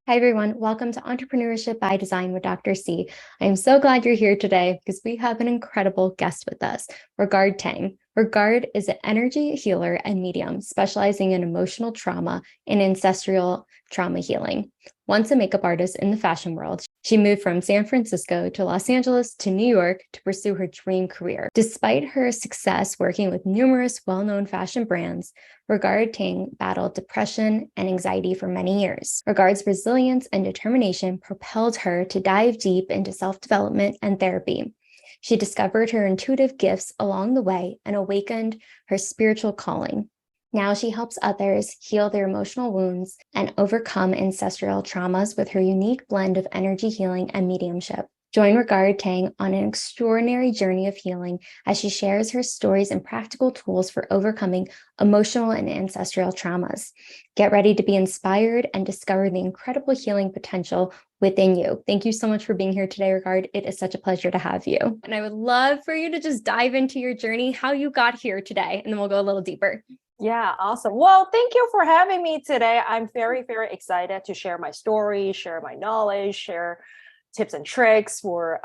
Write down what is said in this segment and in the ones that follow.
Hi, everyone. Welcome to Entrepreneurship by Design with Dr. C. I am so glad you're here today because we have an incredible guest with us, Regard Tang. Regard is an energy healer and medium specializing in emotional trauma and ancestral trauma healing. Once a makeup artist in the fashion world, she moved from San Francisco to Los Angeles to New York to pursue her dream career. Despite her success working with numerous well-known fashion brands, Regard Tang battled depression and anxiety for many years. Regard's resilience and determination propelled her to dive deep into self-development and therapy. She discovered her intuitive gifts along the way and awakened her spiritual calling. Now she helps others heal their emotional wounds and overcome ancestral traumas with her unique blend of energy healing and mediumship. Join Regard Tang on an extraordinary journey of healing as she shares her stories and practical tools for overcoming emotional and ancestral traumas. Get ready to be inspired and discover the incredible healing potential within you. Thank you so much for being here today, Regard. It is such a pleasure to have you. And I would love for you to just dive into your journey, how you got here today, and then we'll go a little deeper. Yeah, awesome. Well, thank you for having me today. I'm very, very excited to share my story, share my knowledge, share tips and tricks for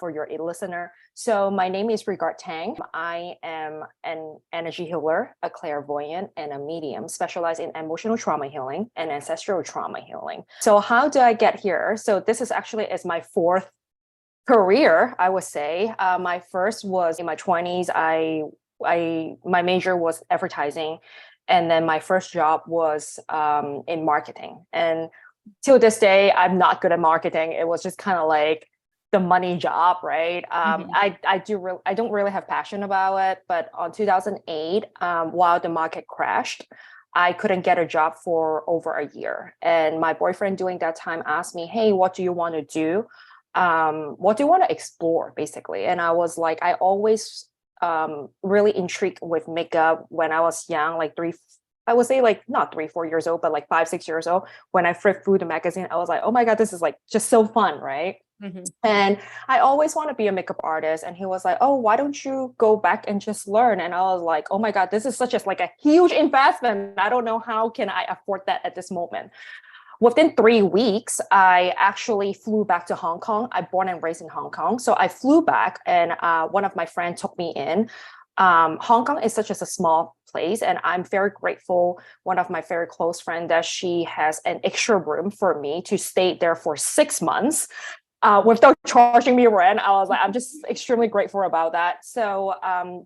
your listener. So my name is Regard Tang. I am an energy healer, a clairvoyant, and a medium specialized in emotional trauma healing and ancestral trauma healing. So how do I get here? So this is actually my fourth career, I would say. My first was in my 20s. My major was advertising, and then my first job was in marketing. And till this day, I'm not good at marketing. It was just kind of like the money job, right? I don't really have passion about it. But on 2008, while the market crashed, I couldn't get a job for over a year. And my boyfriend during that time asked me, "Hey, what do you want to do? What do you want to explore, basically?" And I was like, I always really intrigued with makeup when I was young, like I would say like not 3-4 years old, but like 5-6 years old. When I flipped through the magazine, I was like, oh my God, this is like just so fun, right? And I always want to be a makeup artist. And he was like, oh, why don't you go back and just learn? And I was like, oh my God, this is such like a huge investment. I don't know how can I afford that at this moment. Within 3 weeks, I actually flew back to Hong Kong. I'm born and raised in Hong Kong. So I flew back, and one of my friends took me in. Hong Kong is such a small place, and I'm very grateful. One of my very close friends, that she has an extra room for me to stay there for 6 months without charging me rent. I was like, I'm just extremely grateful about that. So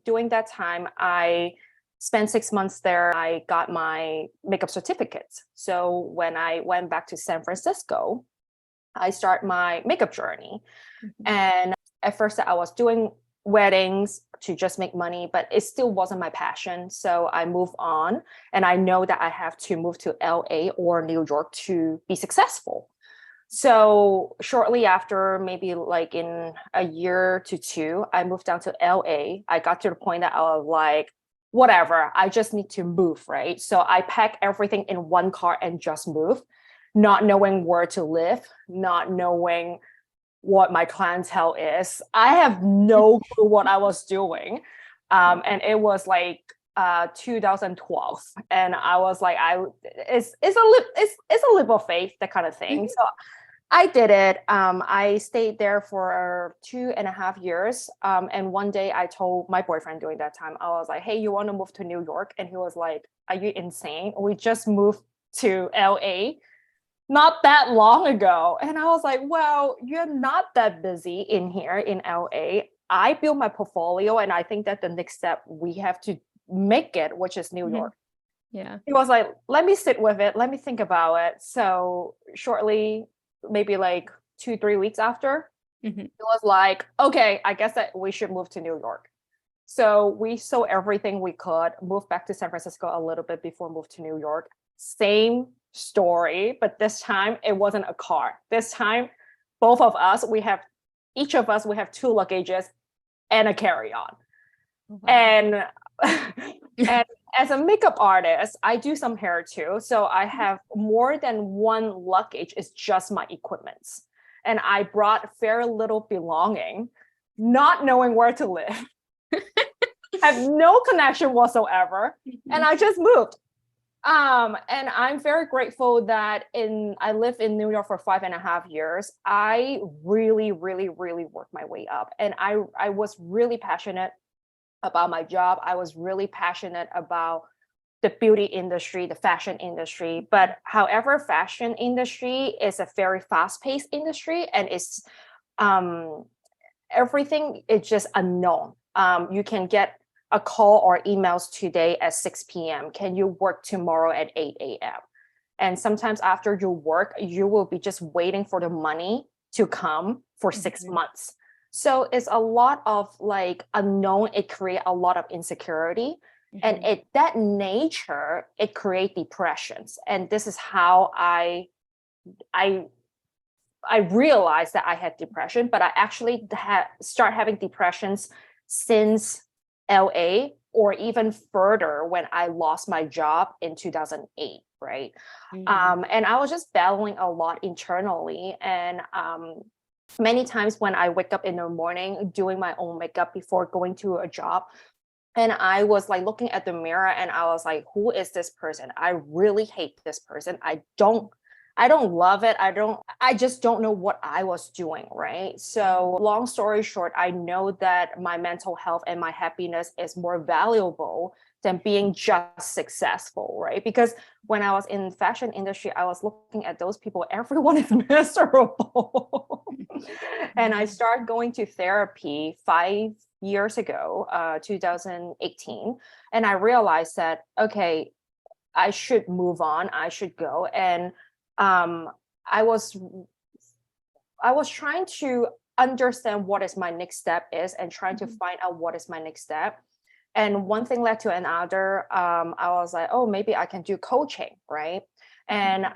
during that time, I spent 6 months there. I got my makeup certificates. So when I went back to San Francisco, I start my makeup journey. And at first I was doing weddings to just make money, but it still wasn't my passion. So I moved on, and I know that I have to move to LA or New York to be successful. So shortly after, maybe like in a year to two, I moved down to LA. I got to the point that I was like, whatever, I just need to move, right? So I packed everything in one car and just moved, not knowing where to live, not knowing what my clientele is. I have no clue what I was doing. And it was like 2012. And I was like, it's a leap of faith, that kind of thing. So I did it. I stayed there for 2.5 years. And one day I told my boyfriend during that time, I was like, hey, you want to move to New York? And he was like, are you insane? We just moved to LA not that long ago. And I was like, well, you're not that busy in here in LA. I built my portfolio, and I think that the next step we have to make it, which is New York. Yeah. He was like, let me sit with it. Let me think about it. So shortly, maybe like 2-3 weeks after, it was like, okay, I guess that we should move to New York. So we sold everything we could, moved back to San Francisco a little bit before moved to New York. Same story, but this time it wasn't a car. This time, both of us, each of us, we have 2 luggages and a carry-on. And and as a makeup artist, I do some hair too. So I have more than one luggage. It's just my equipments. And I brought very little belonging, not knowing where to live. Have no connection whatsoever. And I just moved. And I'm very grateful that I lived in New York for 5.5 years. I really, really, really worked my way up. And I was really passionate about my job. I was really passionate about the beauty industry, the fashion industry. But however, fashion industry is a very fast-paced industry, and it's everything is just unknown. You can get a call or emails today at 6 p.m. Can you work tomorrow at 8 a.m.? And sometimes after you work, you will be just waiting for the money to come for 6 months. So it's a lot of like unknown. It creates a lot of insecurity. And that nature, it creates depressions. And this is how I realized that I had depression, but I actually start having depressions since LA, or even further when I lost my job in 2008, right? And I was just battling a lot internally. And many times when I wake up in the morning doing my own makeup before going to a job, and I was like looking at the mirror and I was like, who is this person? I really hate this person. I don't love it. I just don't know what I was doing, right? So long story short, I know that my mental health and my happiness is more valuable than being just successful, right? Because when I was in fashion industry, I was looking at those people, everyone is miserable. And I started going to therapy 5 years ago, 2018. And I realized that, okay, I should move on. I should go. And I was trying to understand what is my next step is, and trying to find out what is my next step. And one thing led to another. I was like, oh, maybe I can do coaching, right? And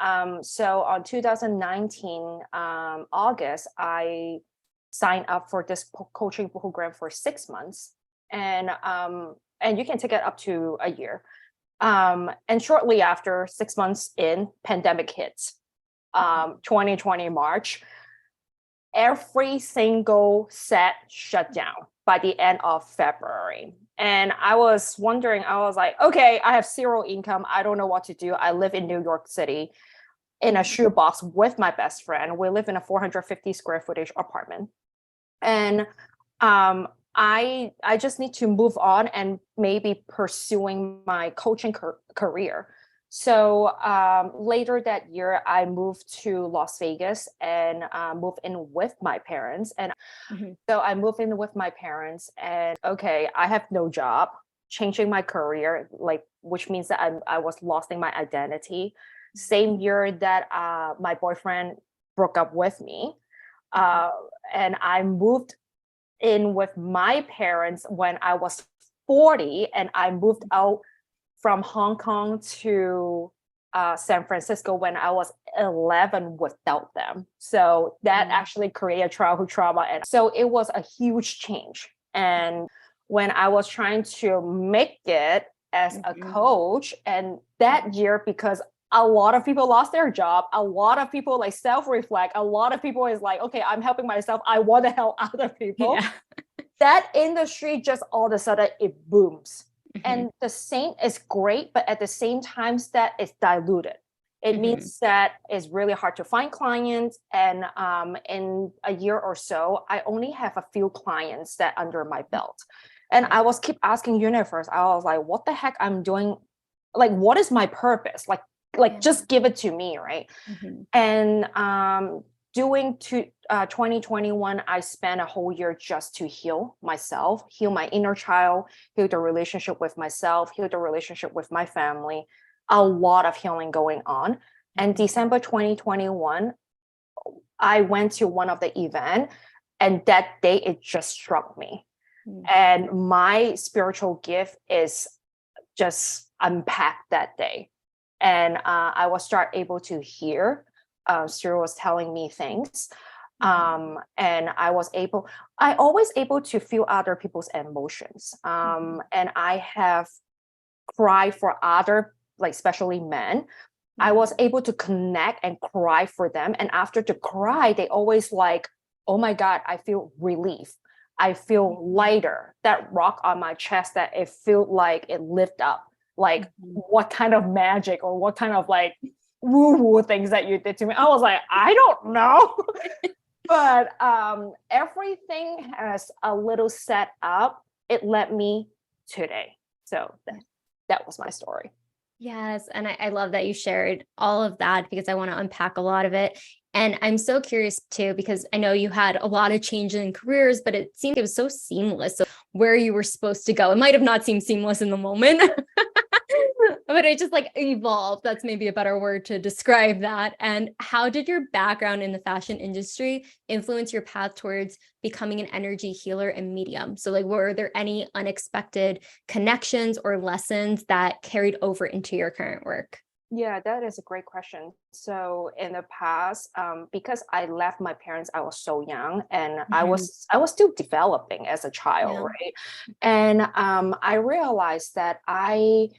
so on 2019 August, I signed up for this coaching program for 6 months, and you can take it up to a year. And shortly after, 6 months in, pandemic hits. 2020 March, every single set shut down by the end of February. And I was wondering, I was like, okay, I have zero income. I don't know what to do. I live in New York City in a shoebox with my best friend. We live in a 450 square footage apartment. And I just need to move on and maybe pursuing my coaching career. So later that year, I moved to Las Vegas and moved in with my parents. And so I moved in with my parents, and okay, I have no job, changing my career, like, which means that I was losing my identity. Same year that my boyfriend broke up with me, and I moved in with my parents when I was 40, and I moved out from Hong Kong to San Francisco when I was 11 without them. So that actually created childhood trauma. And so it was a huge change. And when I was trying to make it as a coach, and that year, because a lot of people lost their job, a lot of people like self-reflect, a lot of people is like, okay, I'm helping myself, I want to help other people. Yeah. That industry just all of a sudden it booms. And the same is great, but at the same time that it's diluted. It means that it's really hard to find clients. And in a year or so, I only have a few clients that under my belt. And I was keep asking universe, I was like, what the heck I'm doing? Like, what is my purpose? Like just give it to me, right? And during 2021, I spent a whole year just to heal myself, heal my inner child, heal the relationship with myself, heal the relationship with my family. A lot of healing going on. And December 2021, I went to one of the events, and that day it just struck me. And my spiritual gift is just unpacked that day. And I was able to hear. Cyril was telling me things. And I always able to feel other people's emotions. And I have cried for other, like especially men. I was able to connect and cry for them. And after the cry, they always like, oh my God, I feel relief. I feel lighter. That rock on my chest, that it felt like it lifted up. like what kind of magic or what kind of like woo-woo things that you did to me. I was like, I don't know. But everything has a little set up. It led me today. So that was my story. Yes. And I love that you shared all of that because I want to unpack a lot of it. And I'm so curious too, because I know you had a lot of change in careers, but it seemed it was so seamless. So where you were supposed to go, it might have not seemed seamless in the moment, but it just like evolved. That's maybe a better word to describe that. And how did your background in the fashion industry influence your path towards becoming an energy healer and medium? So like, were there any unexpected connections or lessons that carried over into your current work? Yeah, that is a great question. So in the past, because I left my parents, I was so young, and I was still developing as a child, right? And I realized that I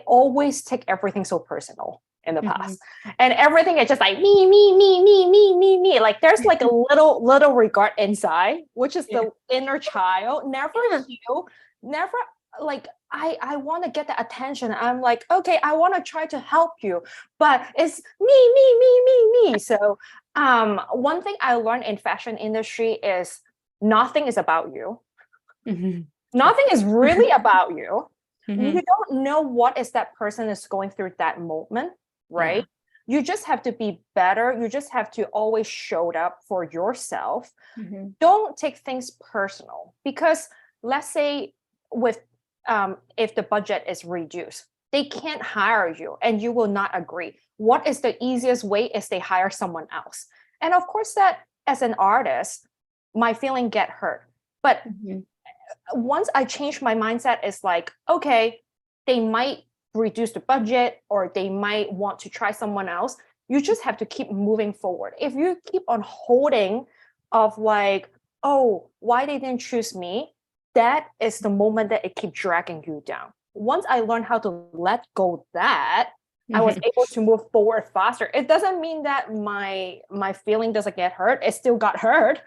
always take everything so personal in the past, and everything is just like me. Like there's like a little regard inside, which is the inner child, never heal, never like I want to get the attention. I'm like, okay, I want to try to help you, but it's me. So one thing I learned in fashion industry is nothing is about you. Nothing is really about you. You don't know what is that person is going through that moment, right? You just have to be better. You just have to always show up for yourself. Don't take things personal, because let's say with if the budget is reduced, they can't hire you and you will not agree. What is the easiest way is they hire someone else. And of course that as an artist, my feeling get hurt. But once I change my mindset, it's like, okay, they might reduce the budget or they might want to try someone else. You just have to keep moving forward. If you keep on holding of like, oh, why they didn't choose me, that is the moment that it keeps dragging you down. Once I learned how to let go that, I was able to move forward faster. It doesn't mean that my feeling doesn't get hurt. It still got hurt,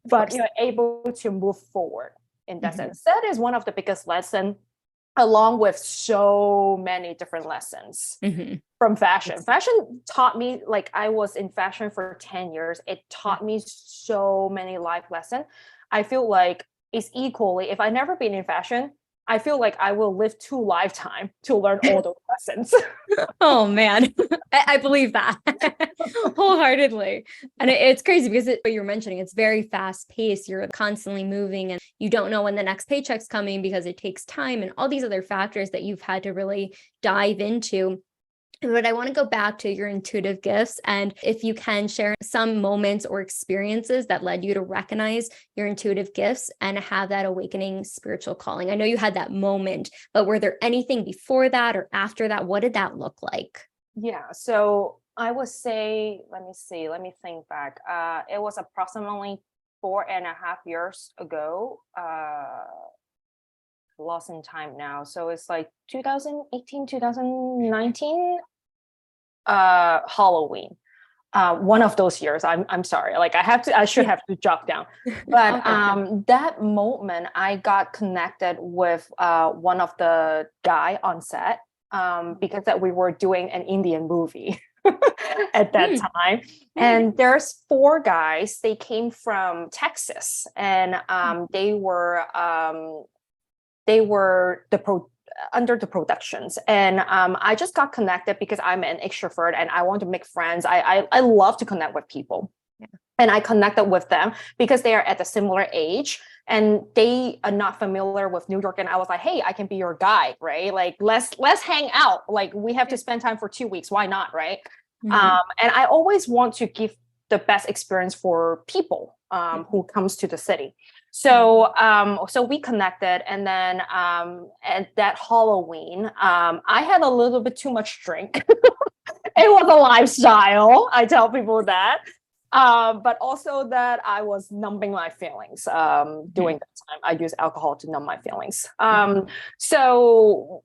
but you're able to move forward in that sense. That is one of the biggest lessons, along with so many different lessons from fashion. Fashion taught me, like I was in fashion for 10 years. It taught me so many life lessons. I feel like it's equally, if I never been in fashion, I feel like I will live 2 lifetimes to learn all those lessons. Oh man, I believe that wholeheartedly. And it's crazy because what you're mentioning, it's very fast paced. You're constantly moving and you don't know when the next paycheck's coming because it takes time and all these other factors that you've had to really dive into. But I want to go back to your intuitive gifts. And if you can share some moments or experiences that led you to recognize your intuitive gifts and have that awakening spiritual calling. I know you had that moment, but were there anything before that or after that? What did that look like? Yeah. So I would say, let me think back. It was approximately 4.5 years ago. Lost in time now. So it's like 2018, 2019. Halloween, one of those years. I'm sorry, like I should have to jot down, but that moment I got connected with one of the guy on set, because that we were doing an Indian movie at that time, and there's 4 guys. They came from Texas, and they were under the productions, and I just got connected because I'm an extrovert and I want to make friends. I love to connect with people, and I connected with them because they are at a similar age and they are not familiar with New York. And I was like, hey, I can be your guide, right? Like let's hang out. Like we have to spend time for 2 weeks. Why not, right? And I always want to give the best experience for people who comes to the city. So so we connected, and then at that Halloween, I had a little bit too much drink. It was a lifestyle. I tell people that. But also that I was numbing my feelings. During that time, I used alcohol to numb my feelings. So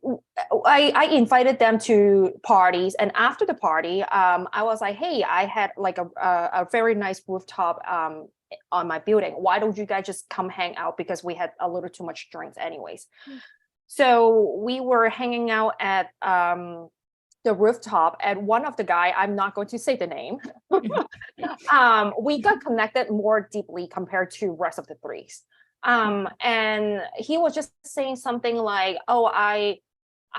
I invited them to parties, and after the party, I was like, hey, I had like a very nice rooftop on my building. Why don't you guys just come hang out? Because we had a little too much drinks anyways. So we were hanging out at the rooftop, and one of the guy, I'm not going to say the name, we got connected more deeply compared to rest of the threes. And he was just saying something like, oh, I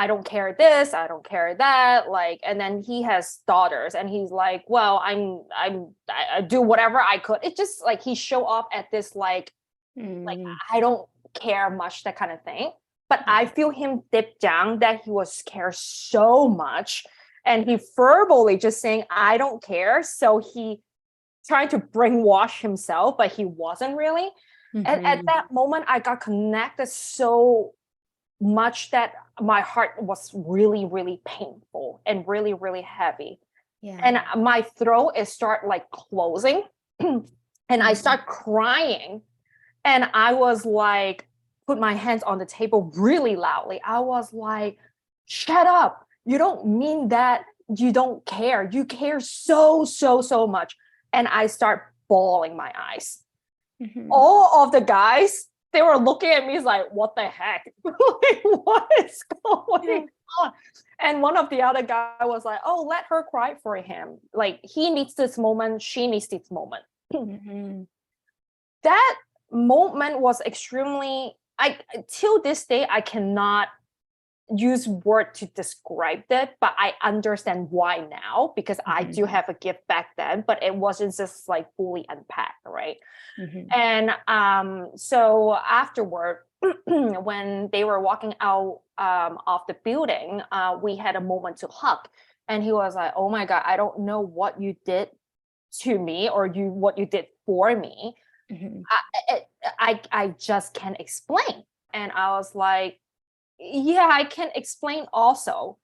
don't care this, I don't care that, like, and then he has daughters and he's like, well, I do whatever I could. It just like he show off at this like I don't care much, that kind of thing. But I feel him deep down that he was scared so much, and he verbally just saying, I don't care. So he trying to brainwash himself, but he wasn't really. And at that moment, I got connected so much that my heart was really, really painful and really, really heavy. Yeah. And my throat is start like closing and I start crying. And I was like, put my hands on the table really loudly. I was like, shut up. You don't mean that you don't care. You care so, so, so much. And I start bawling my eyes. All of the guys, they were looking at me like, what the heck? Like, what is going on? And one of the other guy was like, oh, let her cry for him. Like, he needs this moment. She needs this moment. That moment was extremely, till this day, I cannot use word to describe that, but I understand why now, because I do have a gift back then, but it wasn't just like fully unpacked, right? And so afterward, when they were walking out of the building, we had a moment to hug, and he was like, oh my God, I don't know what you did to me or what you did for me. I just can't explain. And I was like, yeah, I can explain also.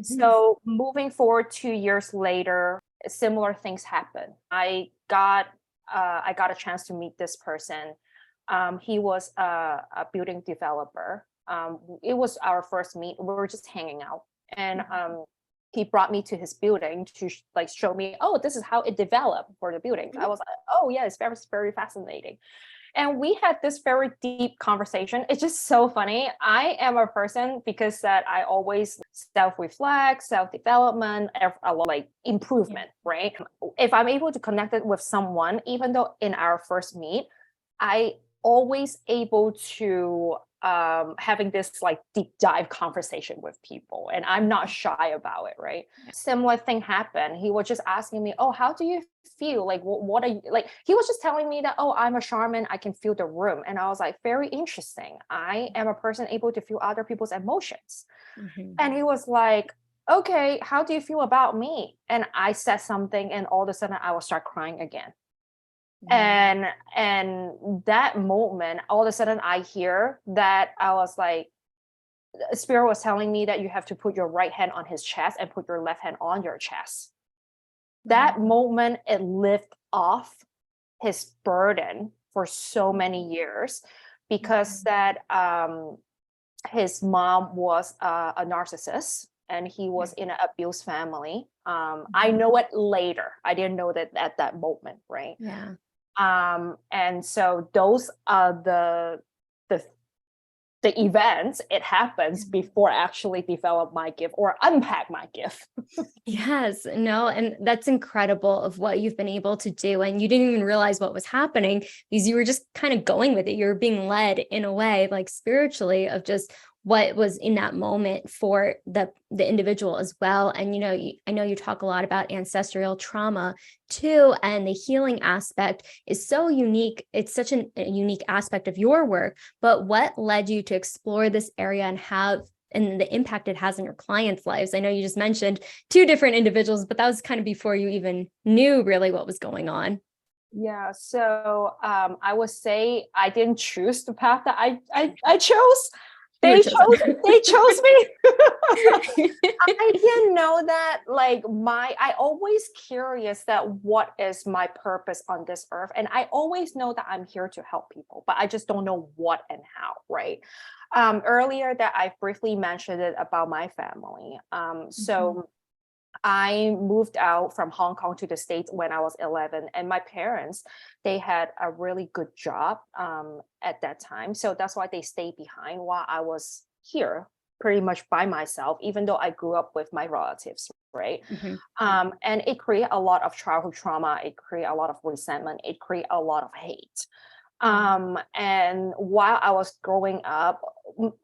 So moving forward 2 years later, similar things happen. I got a chance to meet this person. He was a building developer. It was our first meet. We were just hanging out, and he brought me to his building to like show me, oh, this is how it developed for the buildings. I was like, oh yeah, it's very, very fascinating. And we had this very deep conversation. It's just so funny. I am a person, because that I always self-reflect, self-development, a lot like improvement, right? If I'm able to connect it with someone, even though in our first meet, I always able to having this like deep dive conversation with people, and I'm not shy about it, right? Similar thing happened. He was just asking me, oh, how do you feel? Like, what are you like? He was just telling me that, oh, I'm a shaman, I can feel the room. And I was like, very interesting. I am a person able to feel other people's emotions. And he was like, okay, how do you feel about me? And I said something, and all of a sudden I will start crying again. And that moment, all of a sudden I hear that I was like, Spirit was telling me that you have to put your right hand on his chest and put your left hand on your chest. That moment, it lifted off his burden for so many years, because that his mom was a narcissist, and he was in an abused family. I know it later. I didn't know that at that moment, right? And so those are the events. It happens before I actually develop my gift or unpack my gift. Yes, no, and that's incredible of what you've been able to do. And you didn't even realize what was happening, because you were just kind of going with it. You were being led in a way, like spiritually, of just what was in that moment for the individual as well. And, I know you talk a lot about ancestral trauma too, and the healing aspect is so unique. It's such a unique aspect of your work, but what led you to explore this area and the impact it has in your clients' lives? I know you just mentioned 2 different individuals, but that was kind of before you even knew really what was going on. Yeah, so I would say I didn't choose the path that I chose. They chose me. I didn't know that, like, I always curious that what is my purpose on this earth. And I always know that I'm here to help people, but I just don't know what and how, right? Earlier that I briefly mentioned it about my family. So I moved out from Hong Kong to the States when I was 11, and my parents, they had a really good job at that time. So that's why they stayed behind while I was here pretty much by myself, even though I grew up with my relatives, right? And it created a lot of childhood trauma. It created a lot of resentment. It created a lot of hate. And while I was growing up,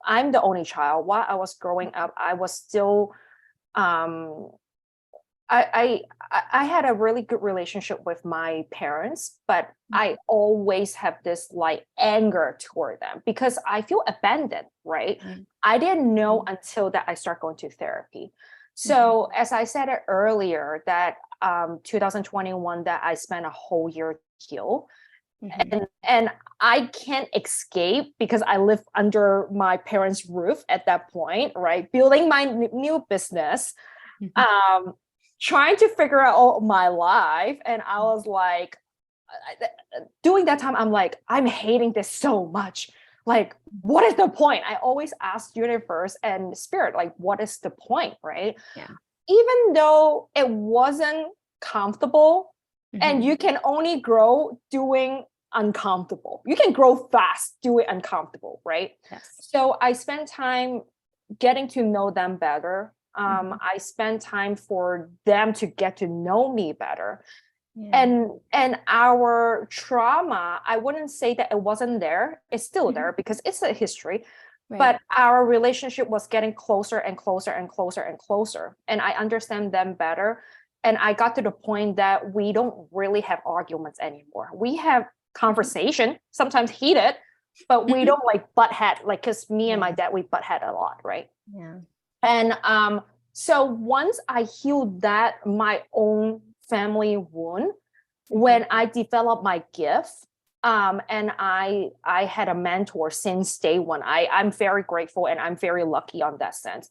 I'm the only child. While I was growing up, I was still, I had a really good relationship with my parents, but I always have this like anger toward them because I feel abandoned, right? I didn't know until that I start going to therapy. So as I said it earlier, that 2021 that I spent a whole year heal. And I can't escape because I live under my parents' roof at that point, right? Building my new business, trying to figure out all my life. And I was like, during that time, I'm like, I'm hating this so much. Like, what is the point? I always ask universe and spirit, like, what is the point, right? Even though it wasn't comfortable, and you can only grow doing uncomfortable. You can grow fast doing uncomfortable, right? So I spent time getting to know them better. I spent time for them to get to know me better. And our trauma, I wouldn't say that it wasn't there. It's still there because it's a history. But our relationship was getting closer and closer and closer and closer. And I understand them better. And I got to the point that we don't really have arguments anymore. We have conversation, sometimes heated, but we don't like butt head, like, because me and my dad, we butt head a lot, right? And so once I healed that, my own family wound, when I developed my gift, and I had a mentor since day one. I'm very grateful and I'm very lucky on that sense.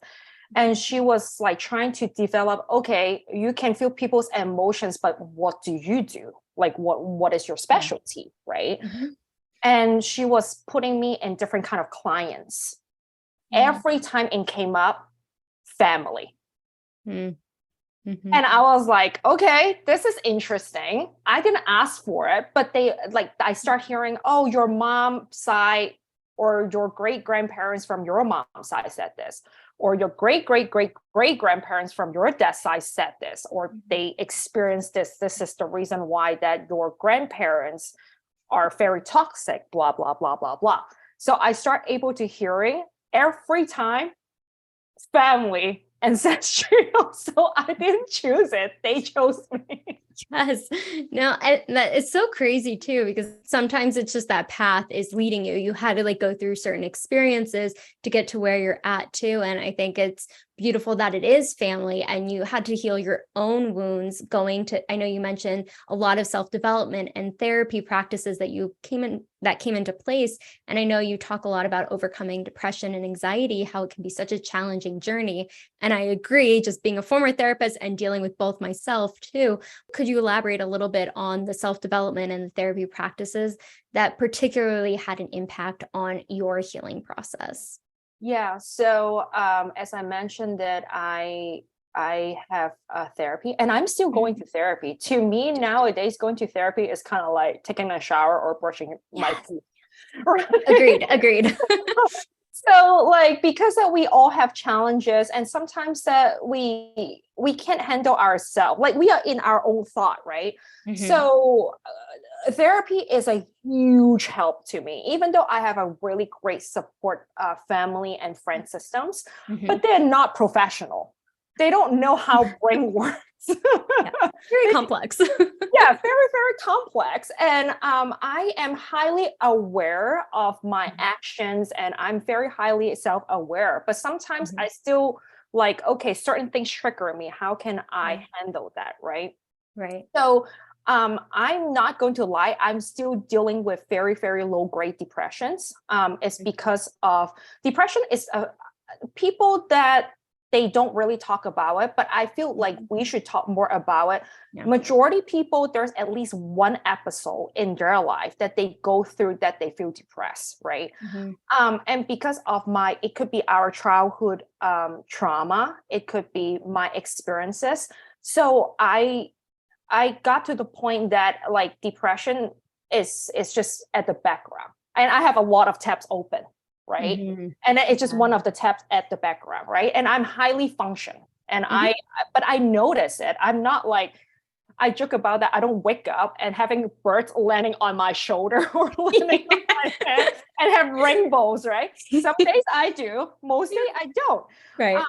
And she was like trying to develop, okay, you can feel people's emotions, but what do you do? Like, what is your specialty, right? And she was putting me in different kind of clients. Every time it came up, family. And I was like, okay, this is interesting. I didn't ask for it, but I start hearing, oh, your mom's side or your great grandparents from your mom's side said this, or your great grandparents from your dad's side said this, or they experienced this. This is the reason why that your grandparents are very toxic, blah, blah, blah, blah, blah. So I start able to hearing every time family ancestral. So I didn't choose it. They chose me. Yes. No, it's so crazy too, because sometimes it's just that path is leading you. You had to like go through certain experiences to get to where you're at too. And I think it's beautiful that it is family and you had to heal your own wounds going to, I know you mentioned a lot of self-development and therapy practices that came into place. And I know you talk a lot about overcoming depression and anxiety, how it can be such a challenging journey. And I agree, just being a former therapist and dealing with both myself too. Could you elaborate a little bit on the self-development and the therapy practices that particularly had an impact on your healing process? Yeah. So as I mentioned that I have therapy and I'm still going to therapy. To me nowadays, going to therapy is kind of like taking a shower or brushing my teeth. Right? Agreed. So like, because that we all have challenges and sometimes that we can't handle ourselves, like we are in our own thought, right? So therapy is a huge help to me, even though I have a really great support family and friend systems, but they're not professional. They don't know how brain works. Very complex. Yeah, very, very complex. And I am highly aware of my actions and I'm very highly self-aware. But sometimes I still like, okay, certain things trigger me. How can I handle that? Right. So I'm not going to lie. I'm still dealing with very, very low grade depressions. It's because of depression is people that they don't really talk about it, but I feel like we should talk more about it. Majority people, there's at least one episode in their life that they go through that they feel depressed, right? And because of it could be our childhood trauma, it could be my experiences. So I got to the point that like depression is just at the background, and I have a lot of tabs open. right? Mm-hmm. And it's just one of the tabs at the background, right? And I'm highly functional, and but I notice it. I'm not like, I joke about that. I don't wake up and having birds landing on my shoulder or landing on my head and have rainbows, right? Some days I do, mostly I don't. Right.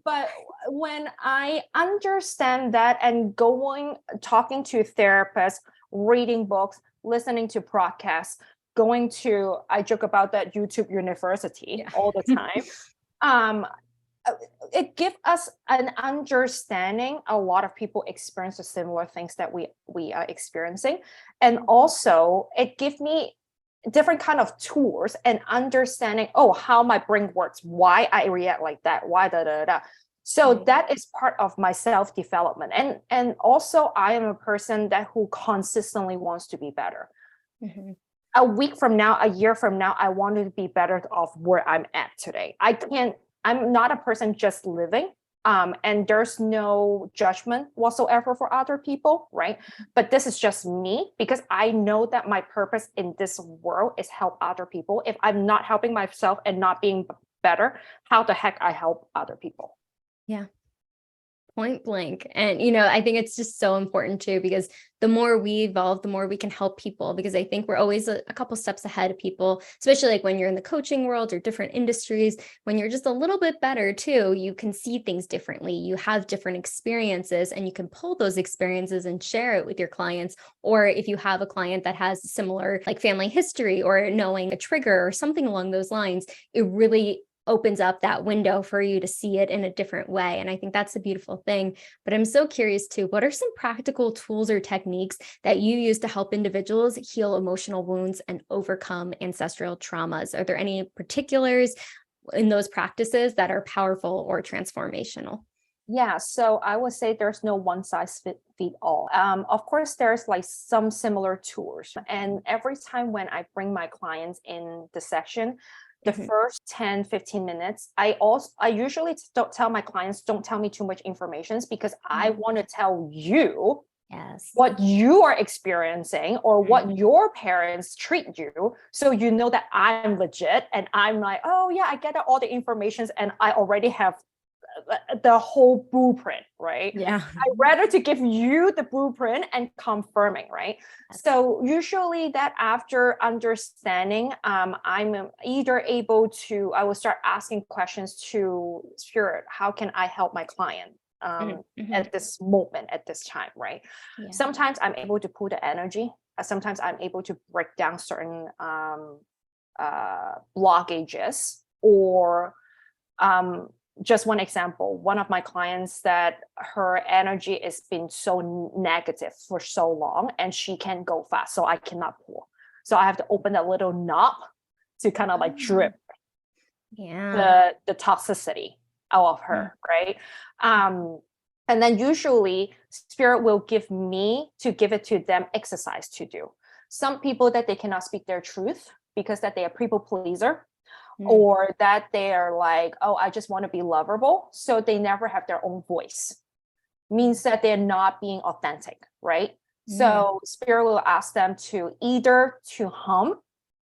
But when I understand that and talking to therapists, reading books, listening to podcasts, I joke about that YouTube University all the time. It gives us an understanding. A lot of people experience the similar things that we are experiencing, and also it gives me different kind of tools and understanding. Oh, how my brain works, why I react like that, why da da da. So that is part of my self development, and also I am a person who consistently wants to be better. Mm-hmm. A week from now, a year from now, I want to be better off where I'm at today. I'm not a person just living, and there's no judgment whatsoever for other people, right? But this is just me, because I know that my purpose in this world is help other people. If I'm not helping myself and not being better, how the heck I help other people? Yeah. Point blank. And, I think it's just so important too, because the more we evolve, the more we can help people, because I think we're always a couple steps ahead of people, especially like when you're in the coaching world or different industries. When you're just a little bit better too, you can see things differently. You have different experiences, and you can pull those experiences and share it with your clients. Or if you have a client that has similar like family history or knowing a trigger or something along those lines, it really opens up that window for you to see it in a different way. And I think that's a beautiful thing. But I'm so curious too, what are some practical tools or techniques that you use to help individuals heal emotional wounds and overcome ancestral traumas? Are there any particulars in those practices that are powerful or transformational? Yeah, so I would say there's no one size fit all. Of course, there's like some similar tools. And every time when I bring my clients in the session, the first 10, 15 minutes, I usually don't tell my clients, don't tell me too much information, because I want to tell you what you are experiencing or what your parents treat you. So you know that I'm legit, and I'm like, oh yeah, I get all the information, and I already have the whole blueprint, right? Yeah. I'd rather to give you the blueprint and confirming, right? So usually that after understanding, I'm either I will start asking questions to spirit. How can I help my client at this moment, at this time, right? Yeah. Sometimes I'm able to pull the energy. Sometimes I'm able to break down certain blockages, or just one example, one of my clients that her energy has been so negative for so long, and she can go fast, so I cannot pull. So I have to open that little knob to kind of like drip the toxicity out of her, right? And then usually spirit will give it to them exercise to do. Some people that they cannot speak their truth because that they are people pleaser, or that they are like, oh, I just want to be lovable. So they never have their own voice. Means that they're not being authentic, right? So spirit will ask them to either to hum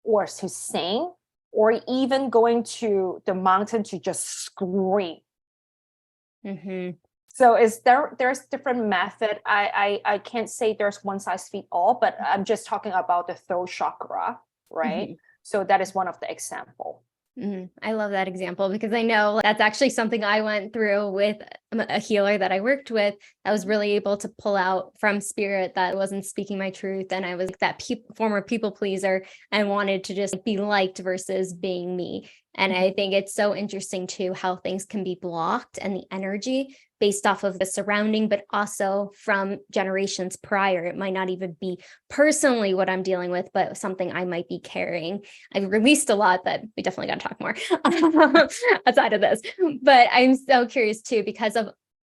or to sing, or even going to the mountain to just scream. So there's different method. I can't say there's one size fit all, but I'm just talking about the throat chakra, right? So that is one of the example. I love that example, because I know that's actually something I went through with a healer that I worked with. I was really able to pull out from spirit that wasn't speaking my truth. And I was that former people pleaser and wanted to just be liked versus being me. And I think it's so interesting too, how things can be blocked and the energy based off of the surrounding, but also from generations prior. It might not even be personally what I'm dealing with, but something I might be carrying. I've released a lot, but we definitely got to talk more outside of this. But I'm so curious too, because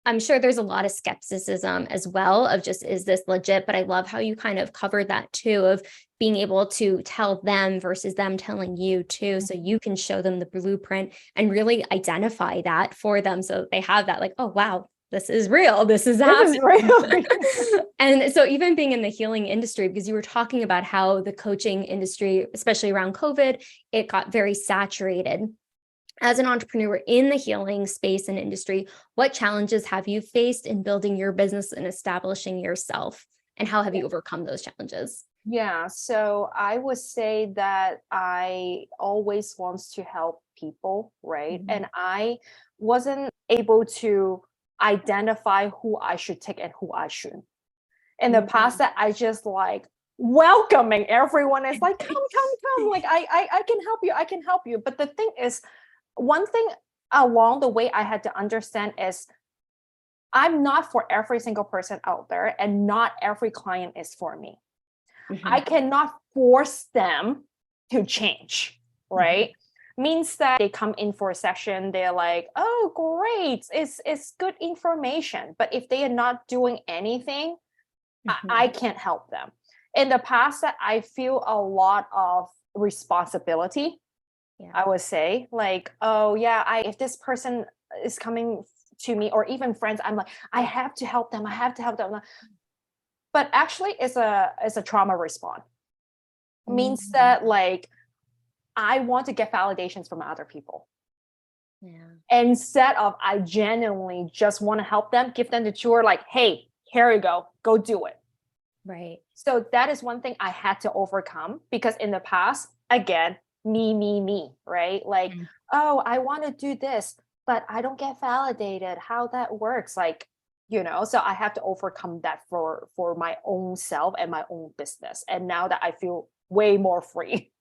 I'm sure there's a lot of skepticism as well of just, is this legit? But I love how you kind of covered that too, of being able to tell them versus them telling you too. So you can show them the blueprint and really identify that for them. So they have that like, oh, wow, this is real. This is This happening. is real. And so even being in the healing industry, because you were talking about how the coaching industry, especially around COVID, it got very saturated. As an entrepreneur in the healing space and industry, what challenges have you faced in building your business and establishing yourself? And how have you overcome those challenges? Yeah, so I would say that I always wants to help people, right? Mhm. And I wasn't able to identify who I should take and who I shouldn't. In the past, that I just like welcoming everyone is like, come, like I can help you, I can help you. But the thing is, one thing along the way I had to understand is I'm not for every single person out there, and not every client is for me. I cannot force them to change, right? Means that they come in for a session, they're like, oh, great, it's good information. But if they are not doing anything, I can't help them. In the past, that I feel a lot of responsibility. Yeah. I would say, like, oh yeah, if this person is coming to me, or even friends, I'm like, I have to help them. I have to help them. But actually, it's a trauma response. Means that like I want to get validations from other people. Yeah. Instead of I genuinely just want to help them, give them the tour, like, hey, here you go do it. Right. So that is one thing I had to overcome, because in the past, again, me, right? Like, oh, I want to do this, but I don't get validated how that works. Like, so I have to overcome that for my own self and my own business. And now that I feel way more free.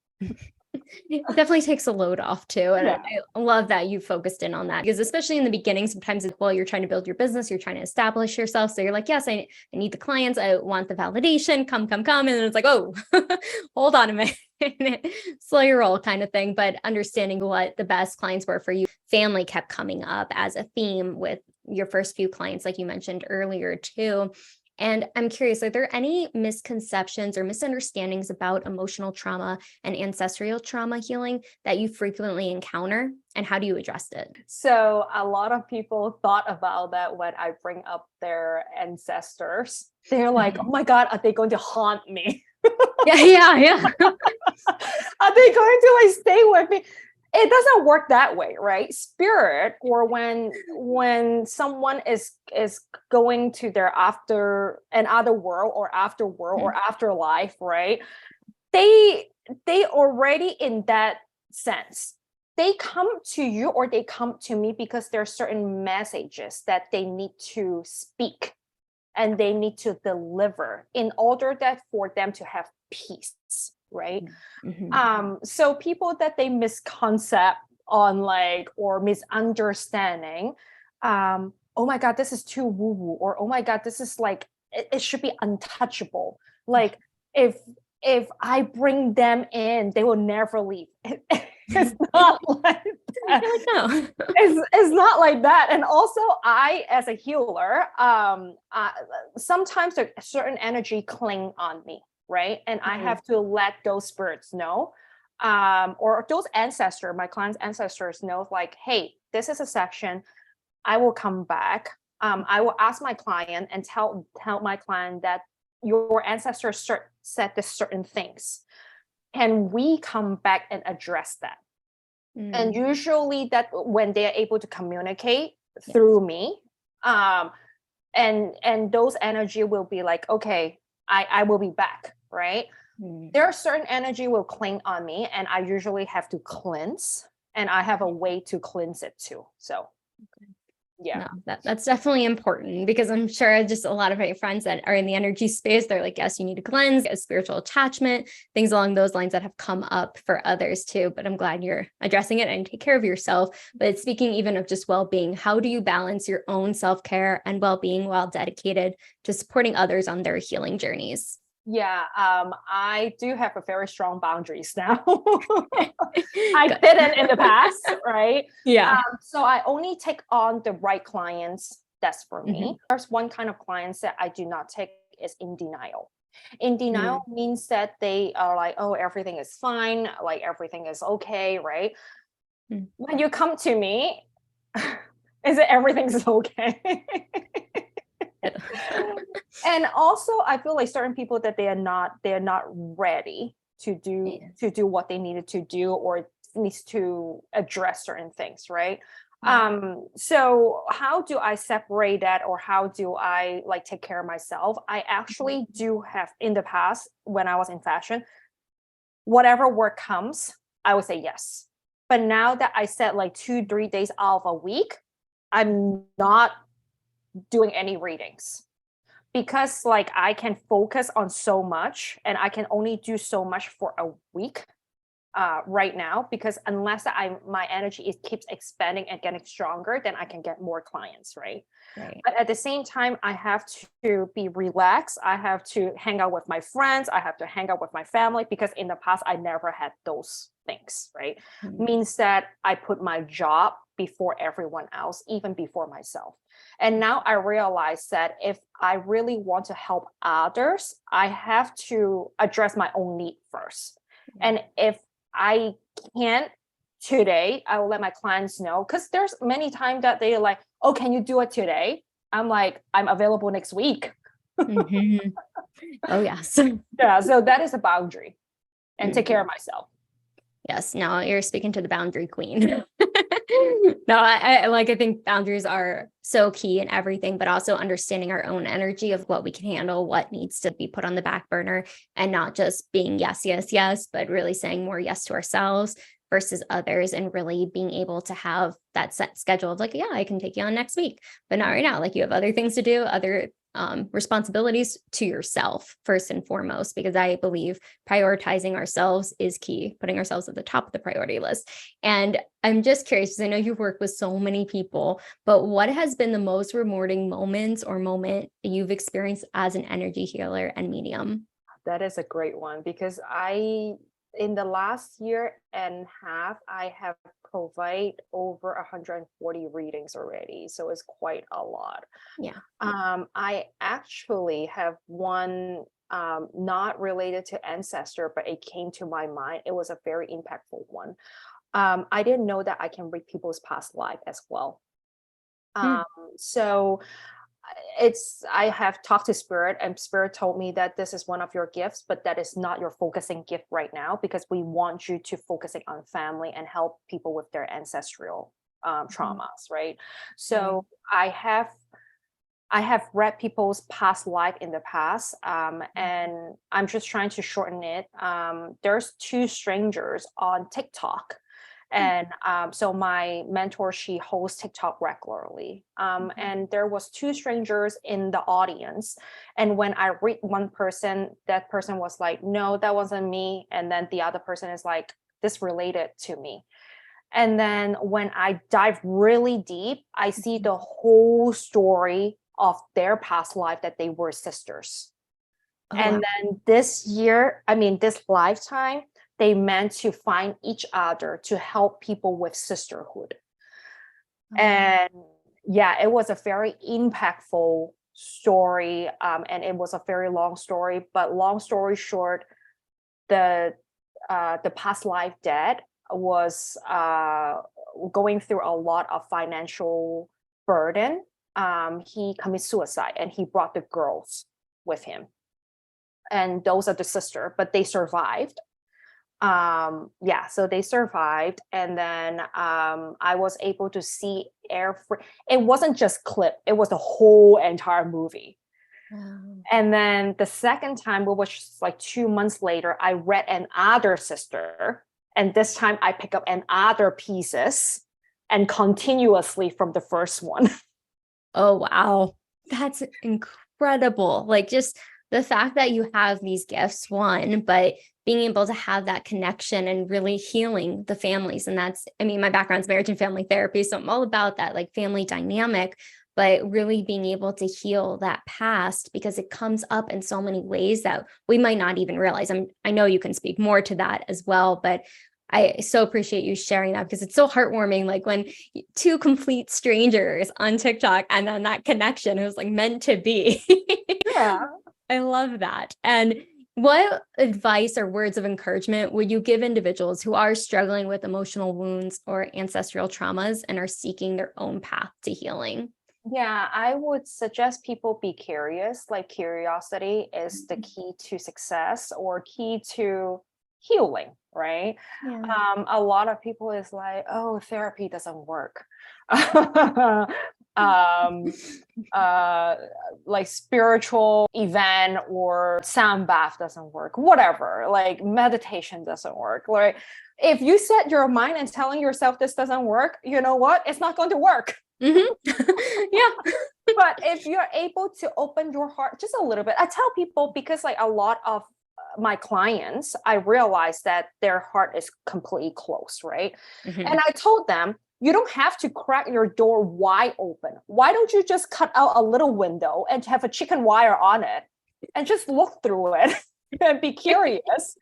It definitely takes a load off too. And I love that you focused in on that, because especially in the beginning, sometimes while you're trying to build your business, you're trying to establish yourself. So you're like, yes, I need the clients. I want the validation, come. And then it's like, oh, hold on a minute, slow your roll kind of thing. But understanding what the best clients were for you. Family kept coming up as a theme with your first few clients, like you mentioned earlier too. And I'm curious, are there any misconceptions or misunderstandings about emotional trauma and ancestral trauma healing that you frequently encounter, and how do you address it? So a lot of people thought about that when I bring up their ancestors. They're like, oh my God, are they going to haunt me? Yeah. Are they going to like stay with me? It doesn't work that way, right? Spirit, or when someone is going to their another world or afterworld or afterlife, right? They already, in that sense, they come to you or they come to me because there are certain messages that they need to speak and they need to deliver in order that for them to have peace. Right. So people that they misconcept on, like, or misunderstanding, oh my God, this is too woo-woo, or oh my God, this is like, it should be untouchable. Like if I bring them in, they will never leave. It's not like that. No. It's not like that. And also, I, as a healer, sometimes a certain energy cling on me. Right. And I have to let those spirits know, or those ancestors, my clients' ancestors know, like, hey, this is a section. I will come back. I will ask my client and tell my client that your ancestors said this certain things. Can we come back and address that? And usually that when they are able to communicate through me, and those energy will be like, okay, I will be back, right? There are certain energy will cling on me, and I usually have to cleanse, and I have a way to cleanse it too. So, yeah. No, that's definitely important, because I'm sure just a lot of my friends that are in the energy space, they're like, yes, you need to cleanse, a spiritual attachment, things along those lines that have come up for others too. But I'm glad you're addressing it and take care of yourself. But speaking even of just well-being, how do you balance your own self-care and well-being while dedicated to supporting others on their healing journeys? Yeah, I do have a very strong boundaries now. I didn't in the past, right? Yeah. So I only take on the right clients. That's for me. There's one kind of clients that I do not take, is in denial. In denial means that they are like, oh, everything is fine, like everything is okay, right? When you come to me, Is it everything's okay? And also I feel like certain people that they're not ready to do what they needed to do, or needs to address certain things, right? So how do I separate that, or how do I like take care of myself? I actually do have, in the past when I was in fashion, whatever work comes, I would say yes. But now that I set like 2-3 days out of a week, I'm not doing any readings, because like I can focus on so much and I can only do so much for a week right now, because unless my energy keeps expanding and getting stronger, then I can get more clients, right? But at the same time, I have to be relaxed. I have to hang out with my friends. I have to hang out with my family, because in the past I never had those things, right? Means that I put my job before everyone else, even before myself. And now I realize that if I really want to help others, I have to address my own need first. And if I can't today, I will let my clients know, because there's many times that they're like, oh, can you do it today? I'm like, I'm available next week. Oh, yes. Yeah, so that is a boundary, and take care of myself. Yes, no, you're speaking to the boundary queen. No, I think boundaries are so key in everything, but also understanding our own energy of what we can handle, what needs to be put on the back burner, and not just being yes, yes, yes, but really saying more yes to ourselves versus others, and really being able to have that set schedule of like, yeah, I can take you on next week, but not right now. Like, you have other things to do, other responsibilities to yourself first and foremost, because I believe prioritizing ourselves is key, putting ourselves at the top of the priority list. And I'm just curious, because I know you've worked with so many people, but what has been the most rewarding moment you've experienced as an energy healer and medium? That is a great one, because in the last year and a half, I have provided over 140 readings already. So it's quite a lot. Yeah. I actually have one, not related to ancestor, but it came to my mind. It was a very impactful one. I didn't know that I can read people's past life as well. So I have talked to spirit, and spirit told me that this is one of your gifts, but that is not your focusing gift right now, because we want you to focusing on family and help people with their ancestral traumas, right? So I have read people's past life in the past, and I'm just trying to shorten it. There's 2 strangers on TikTok. And so my mentor, she hosts TikTok regularly. And there was 2 strangers in the audience. And when I read one person, that person was like, no, that wasn't me. And then the other person is like, this related to me. And then when I dive really deep, I see the whole story of their past life, that they were sisters. And then this lifetime, they meant to find each other to help people with sisterhood. And yeah, it was a very impactful story. And it was a very long story, but long story short, the past life dad was going through a lot of financial burden. He committed suicide, and he brought the girls with him. And those are the sister, but they survived. So they survived. And then I was able to see it wasn't just clip, it was the whole entire movie. And then the second time, which was like 2 months later, I read another sister, and this time I pick up another pieces, and continuously from the first one. Oh, wow. That's incredible. Like, just the fact that you have these gifts, one, but being able to have that connection and really healing the families. And that's, my background's marriage and family therapy, so I'm all about that, like, family dynamic, but really being able to heal that past, because it comes up in so many ways that we might not even realize. I know you can speak more to that as well, but I so appreciate you sharing that, because it's so heartwarming. Like, when 2 complete strangers on TikTok, and then that connection, it was like meant to be. Yeah. I love that. And What advice or words of encouragement would you give individuals who are struggling with emotional wounds or ancestral traumas and are seeking their own path to healing? Yeah, I would suggest people be curious. Like curiosity is the key to success or key to healing, right? Yeah. A lot of people is like, oh, therapy doesn't work. uh like spiritual event or sound bath doesn't work, whatever, like meditation doesn't work. Like if you set your mind and telling yourself this doesn't work, you know what, it's not going to work. Yeah. But if you're able to open your heart just a little bit, I tell people, because like a lot of my clients, I realize that their heart is completely closed, right? And I told them, you don't have to crack your door wide open. Why don't you just cut out a little window and have a chicken wire on it and just look through it and be curious?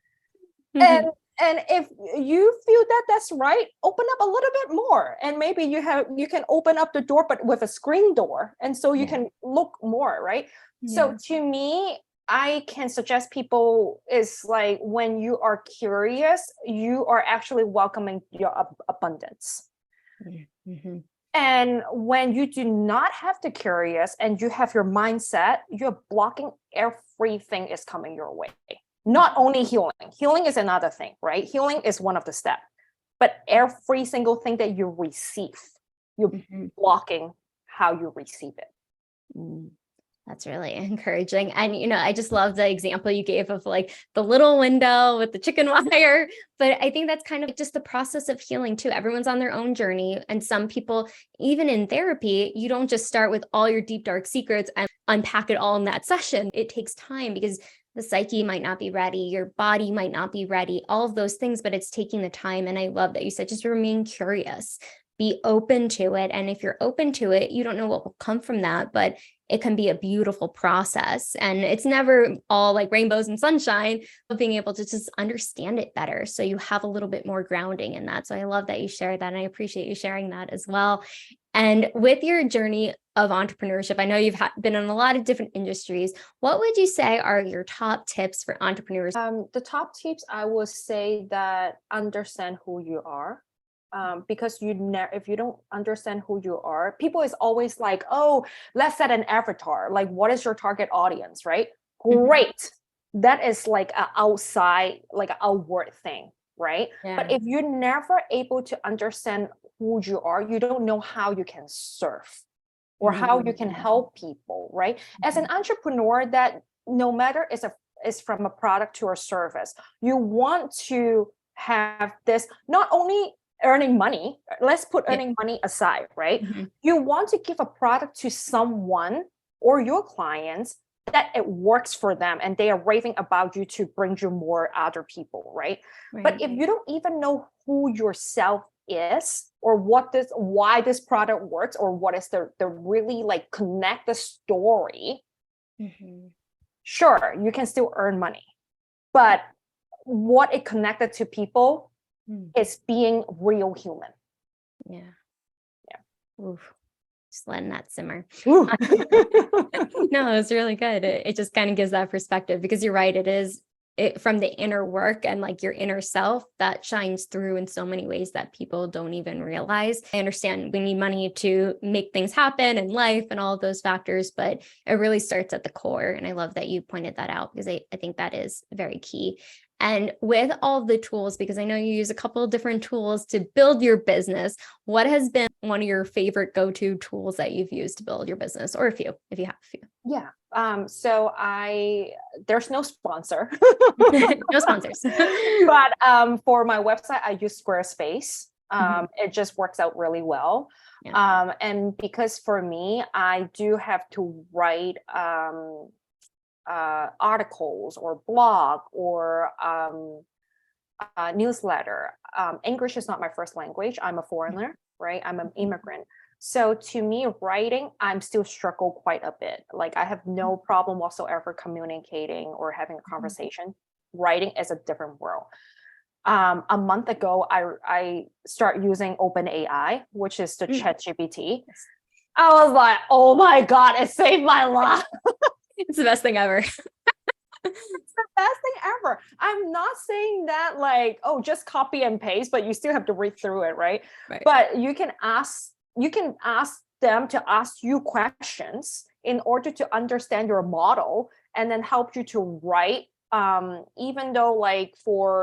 And if you feel that that's right, open up a little bit more, and maybe you can open up the door but with a screen door, and so you can look more, right? So to me, I can suggest people is like, when you are curious, you are actually welcoming your abundance. And when you do not have the curious and you have your mindset, you're blocking everything is coming your way. Not only healing is another thing, right? Healing is one of the steps, but every single thing that you receive, you're blocking how you receive it. That's really encouraging. And, I just love the example you gave of like the little window with the chicken wire. But I think that's kind of just the process of healing too. Everyone's on their own journey. And some people, even in therapy, you don't just start with all your deep, dark secrets and unpack it all in that session. It takes time because the psyche might not be ready. Your body might not be ready, all of those things, but it's taking the time. And I love that you said, just remain curious, be open to it. And if you're open to it, you don't know what will come from that, but it can be a beautiful process. And it's never all like rainbows and sunshine, but being able to just understand it better. So you have a little bit more grounding in that. So I love that you shared that. And I appreciate you sharing that as well. And with your journey of entrepreneurship, I know you've been in a lot of different industries. What would you say are your top tips for entrepreneurs? The top tips, I would say that understand who you are. Because if you don't understand who you are, people is always like, oh, let's set an avatar. Like, what is your target audience, right? Great. That is like an outside, like an outward thing, right? But if you're never able to understand who you are, you don't know how you can serve or how you can help people, right? As an entrepreneur, that no matter is from a product to a service, you want to have this not only earning money, let's put earning money aside, right? You want to give a product to someone or your clients that it works for them and they are raving about you to bring you more other people, right? But if you don't even know who yourself is or why this product works or what is the really like connect the story, sure, you can still earn money. But what it connected to people is being real human. Oof. Just letting that simmer. No, it's really good. It just kind of gives that perspective because you're right. It from the inner work and like your inner self that shines through in so many ways that people don't even realize. I understand we need money to make things happen in life and all of those factors, but it really starts at the core. And I love that you pointed that out because I think that is very key. And with all the tools, because I know you use a couple of different tools to build your business, what has been one of your favorite go-to tools that you've used to build your business, or a few, if you have a few? Yeah. So there's no sponsor. No sponsors. But for my website, I use Squarespace. It just works out really well. And because for me, I do have to write articles or blog or newsletter. English is not my first language. I'm a foreigner, right? I'm an immigrant. So to me, writing, I'm still struggle quite a bit. Like I have no problem whatsoever communicating or having a conversation. Writing is a different world. A month ago, I start using OpenAI, which is the ChatGPT. I was like, oh my God, it saved my life. It's the best thing ever. best thing ever. I'm not saying that like, oh, just copy and paste, but you still have to read through it, right? Right. But you can ask them to ask you questions in order to understand your model and then help you to write. Even though like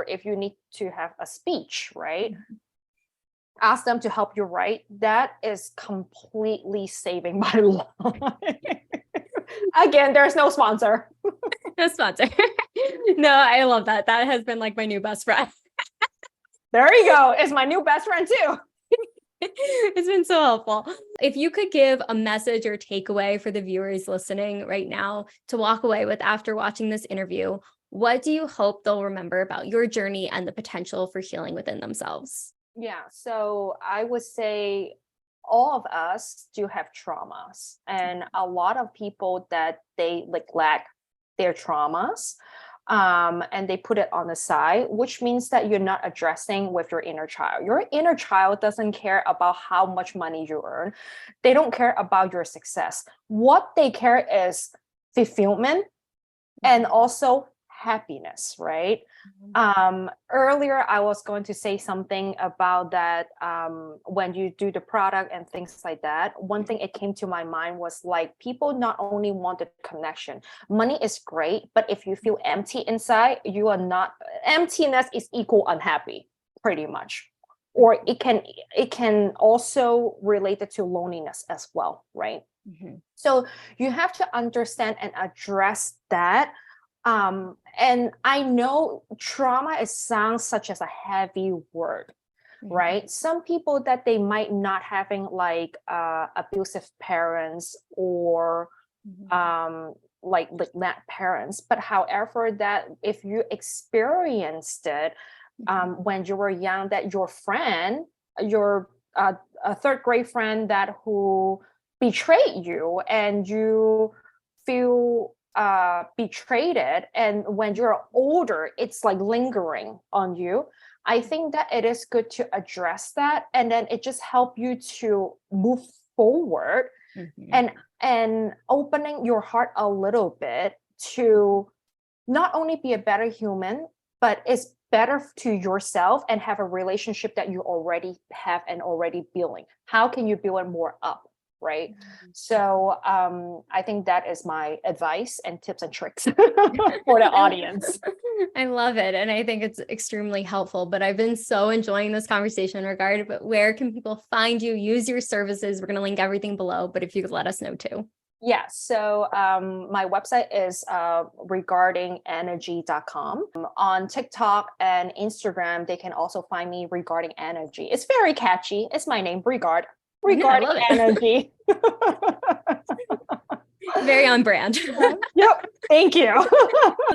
if you need to have a speech, right? Ask them to help you write. That is completely saving my life. Again, there's no sponsor. No sponsor. No, I love that. That has been like my new best friend. There you go. It's my new best friend too. It's been so helpful. If you could give a message or takeaway for the viewers listening right now to walk away with after watching this interview, what do you hope they'll remember about your journey and the potential for healing within themselves? Yeah. So I would say all of us do have traumas, and a lot of people that they neglect their traumas. And they put it on the side, which means that you're not addressing with your inner child. Your inner child doesn't care about how much money you earn. They don't care about your success. What they care is fulfillment and also happiness, right? Earlier, I was going to say something about that when you do the product and things like that. One thing it came to my mind was like people not only want the connection, money is great, but if you feel empty inside, you are not, emptiness is equal unhappy, pretty much. Or it can also relate it to loneliness as well, right? So you have to understand and address that. And I know trauma sounds such as a heavy word, right? Some people that they might not having like abusive parents or like neglect parents, but however that if you experienced it when you were young, that your friend, your a third grade friend that who betrayed you and you feel betrayed it, and when you're older it's like lingering on you. I think that it is good to address that, and then it just help you to move forward and opening your heart a little bit to not only be a better human, but it's better to yourself and have a relationship that you already have and already building. How can you build it more up? Right. So I think that is my advice and tips and tricks for the audience. I love it. And I think it's extremely helpful, but I've been so enjoying this conversation. Regard, but where can people find you, use your services? We're going to link everything below, but if you could let us know too. Yeah. So my website is regardingenergy.com. On TikTok and Instagram, they can also find me regarding energy. It's very catchy. It's my name, Regarding energy. Very on brand. Yep. Thank you.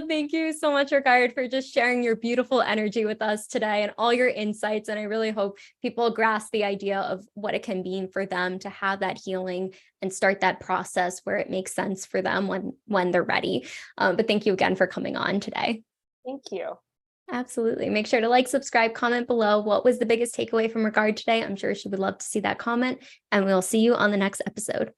Thank you so much, Regard, for just sharing your beautiful energy with us today and all your insights. And I really hope people grasp the idea of what it can mean for them to have that healing and start that process where it makes sense for them when they're ready. But thank you again for coming on today. Thank you. Absolutely. Make sure to like, subscribe, comment below. What was the biggest takeaway from Regard today? I'm sure she would love to see that comment, and we'll see you on the next episode.